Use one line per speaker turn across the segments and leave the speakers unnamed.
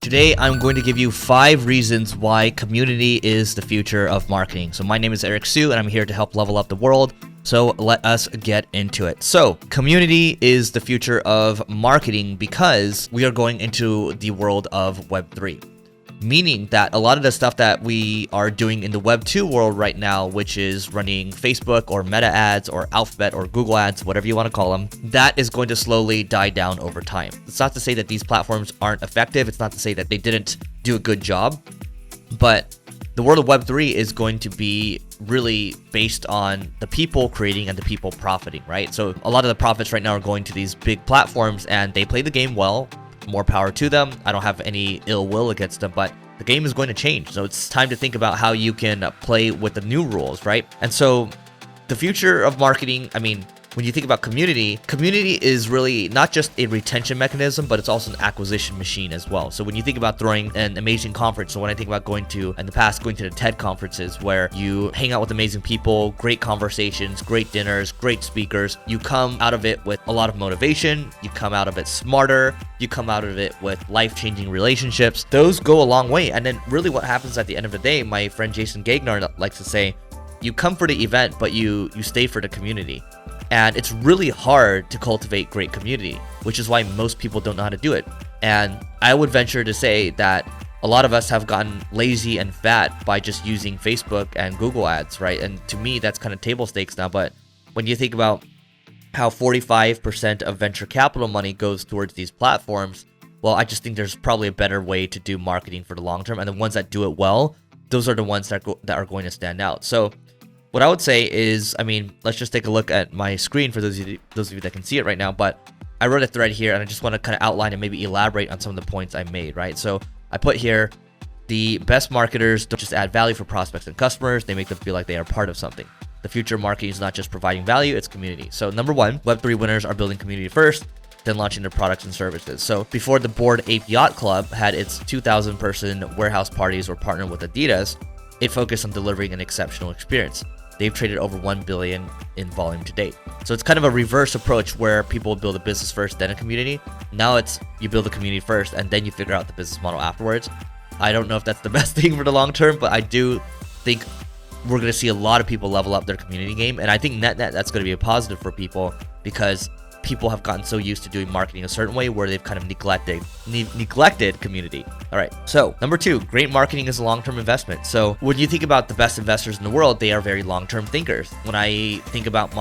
Today, I'm going to give you 5 reasons why community is the future of marketing. So my name is Eric Su, and I'm here to help level up the world. So let us get into it. So community is the future of marketing because we are going into the world of Web3. Meaning that a lot of the stuff that we are doing in the Web 2 world right now, which is running Facebook or Meta ads or Alphabet or Google ads, whatever you want to call them, that is going to slowly die down over time. It's not to say that these platforms aren't effective. It's not to say that they didn't do a good job, but the world of Web 3 is going to be really based on the people creating and the people profiting, right? So a lot of the profits right now are going to these big platforms and they play the game well. More power to them. I don't have any ill will against them, but the game is going to change. So it's time to think about how you can play with the new rules, right? And so the future of marketing, when you think about community is really not just a retention mechanism, but it's also an acquisition machine as well. So when you think about throwing an amazing conference, so when I think about going to the TED conferences where you hang out with amazing people, great conversations, great dinners, great speakers, you come out of it with a lot of motivation, you come out of it smarter, you come out of it with life-changing relationships. Those go a long way. And then really what happens at the end of the day, my friend Jason Gagnar likes to say, you come for the event, but you stay for the community. And it's really hard to cultivate great community, which is why most people don't know how to do it. And I would venture to say that a lot of us have gotten lazy and fat by just using Facebook and Google ads, right? And to me, that's kind of table stakes now. But when you think about how 45% of venture capital money goes towards these platforms, well, I just think there's probably a better way to do marketing for the long term. And the ones that do it well, those are the ones that are going to stand out. So what I would say is, let's just take a look at my screen for those of you that can see it right now, but I wrote a thread here and I just want to kind of outline and maybe elaborate on some of the points I made, right? So I put here, the best marketers don't just add value for prospects and customers, they make them feel like they are part of something. The future of marketing is not just providing value, it's community. So number 1, Web3 winners are building community first, then launching their products and services. So before the Bored Ape Yacht Club had its 2,000 person warehouse parties or partnered with Adidas, it focused on delivering an exceptional experience. They've traded over 1 billion in volume to date. So it's kind of a reverse approach where people build a business first, then a community. Now it's you build a community first and then you figure out the business model afterwards. I don't know if that's the best thing for the long term, but I do think we're going to see a lot of people level up their community game. And I think net that's going to be a positive for people because people have gotten so used to doing marketing a certain way where they've kind of neglected community. All right. So number 2, great marketing is a long-term investment. So when you think about the best investors in the world, they are very long-term thinkers. When I think about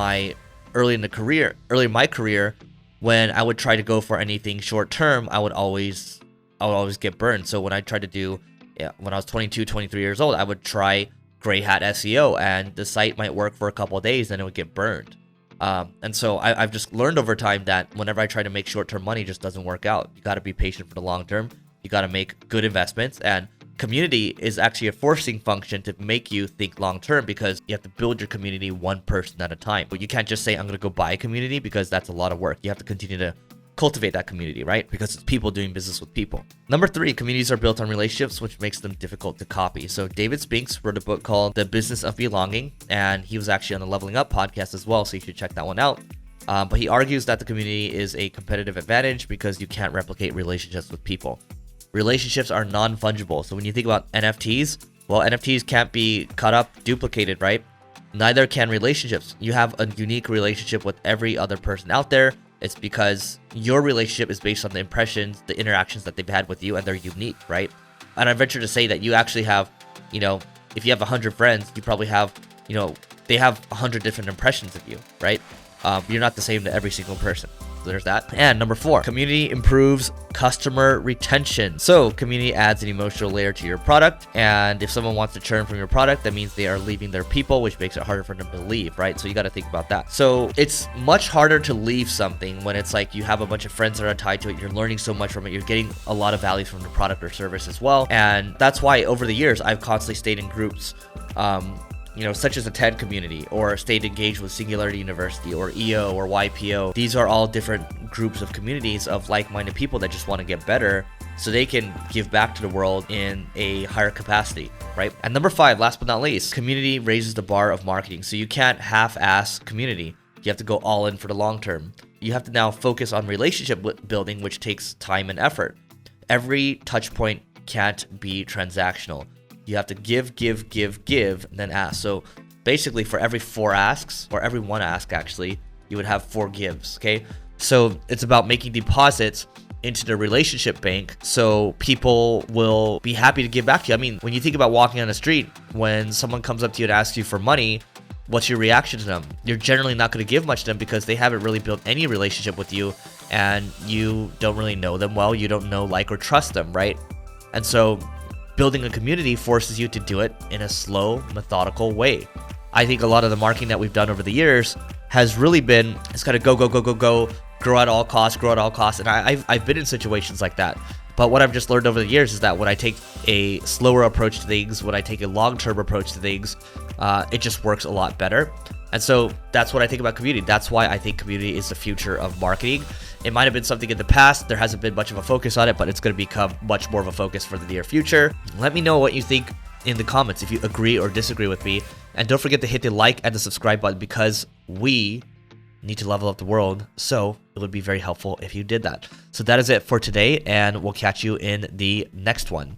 early in my career, when I would try to go for anything short-term, I would always get burned. So when I tried to do, when I was 22, 23 years old, I would try gray hat SEO and the site might work for a couple of days, then it would get burned. And so I've just learned over time that whenever I try to make short-term money, it just doesn't work out. You got to be patient for the long term. You got to make good investments. And community is actually a forcing function to make you think long-term because you have to build your community one person at a time. But you can't just say, I'm going to go buy a community because that's a lot of work. You have to continue to cultivate that community, right? Because it's people doing business with people. Number 3, communities are built on relationships, which makes them difficult to copy. So David Spinks wrote a book called The Business of Belonging, and he was actually on the Leveling Up podcast as well, so you should check that one out. But he argues that the community is a competitive advantage because you can't replicate relationships with people. Relationships are non-fungible. So when you think about NFTs, well, NFTs can't be cut up, duplicated, right? Neither can relationships. You have a unique relationship with every other person out there. It's because your relationship is based on the impressions, the interactions that they've had with you, and they're unique, right? And I venture to say that you actually have, if you have 100 friends, you probably have, they have 100 different impressions of you, right? You're not the same to every single person. So there's that. And number 4, community improves customer retention. So community adds an emotional layer to your product. And if someone wants to churn from your product, that means they are leaving their people, which makes it harder for them to leave, right? So you got to think about that. So it's much harder to leave something when it's like you have a bunch of friends that are tied to it. You're learning so much from it. You're getting a lot of value from the product or service as well. And that's why over the years, I've constantly stayed in groups, such as the TED community or stayed engaged with Singularity University or EO or YPO. These are all different groups of communities of like-minded people that just want to get better so they can give back to the world in a higher capacity, right? And number 5, last but not least, community raises the bar of marketing. So you can't half-ass community. You have to go all in for the long term. You have to now focus on relationship building, which takes time and effort. every touch point can't be transactional. You have to give, and then ask. So basically for every 4 asks, or every 1 ask actually, you would have 4 gives, okay? So it's about making deposits into the relationship bank so people will be happy to give back to you. I mean, when you think about walking on the street, when someone comes up to you and asks you for money, what's your reaction to them? You're generally not going to give much to them because they haven't really built any relationship with you and you don't really know them well. You don't know, like, or trust them, right? And so building a community forces you to do it in a slow, methodical way. I think a lot of the marketing that we've done over the years has really been, it's got to go, grow at all costs, and I've been in situations like that. But what I've just learned over the years is that when I take a slower approach to things, when I take a long-term approach to things, it just works a lot better. And so that's what I think about community. That's why I think community is the future of marketing. It might have been something in the past. There hasn't been much of a focus on it, but it's going to become much more of a focus for the near future. Let me know what you think in the comments if you agree or disagree with me. And don't forget to hit the like and the subscribe button because we need to level up the world. So it would be very helpful if you did that. So that is it for today, and we'll catch you in the next one.